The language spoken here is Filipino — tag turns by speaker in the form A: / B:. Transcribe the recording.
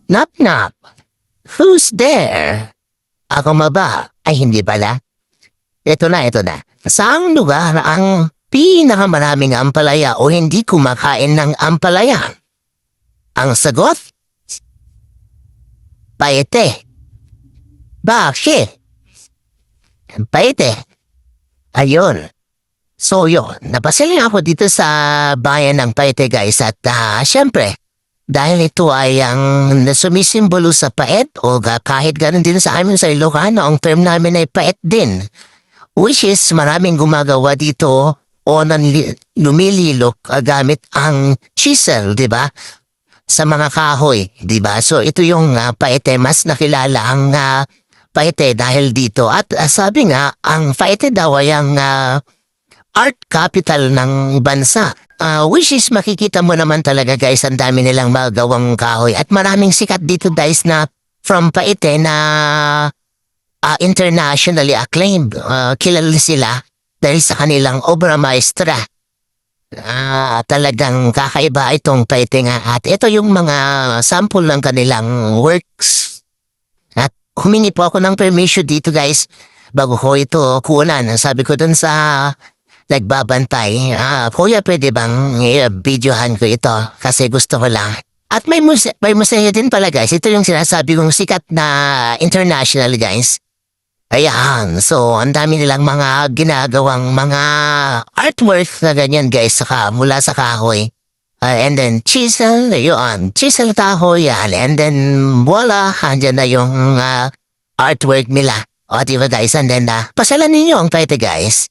A: Knock knock. Who's there? Ako ba? Ay hindi pala. Ito na. Saang lugar ang pinakamaraming ampalaya o hindi kumakain ng ampalaya? Ang sagot? Paete. Bakit? Paete. Ayun. So yun, napasaya ako dito sa bayan ng Paete guys at syempre, dahil ito ay ang sumisimbolo sa paet o kahit ganun din sa amin sa Ilocano, ang term namin ay paet din. Which is maraming gumagawa dito o lumililok gamit ang chisel, di ba? Sa mga kahoy, di ba? So ito yung paete, mas nakilala ang paete dahil dito. At sabi nga, ang paete daw ay ang art capital ng bansa. Which is makikita mo naman talaga guys, ang dami nilang magawang kahoy. At maraming sikat dito guys na from Paete na internationally acclaimed. Kilala sila dahil sa kanilang obra maestra. Talagang kakaiba itong Paete nga. At ito yung mga sample ng kanilang works. At humingi po ako ng permission dito guys bago ko ito kunan. Sabi ko dun sa nagbabantay, kuya pwede bang videohan ko ito kasi gusto ko lang. At may museo din pala guys, ito yung sinasabi kong sikat na international guys. Ayan, so ang dami nilang mga ginagawang mga artwork na ganyan guys, mula sa kahoy. And then chisel, yun, chisel kahoy yan. And then voila, andyan na yung artwork nila. O diba guys, and then pasyalan ninyo ang Paete guys.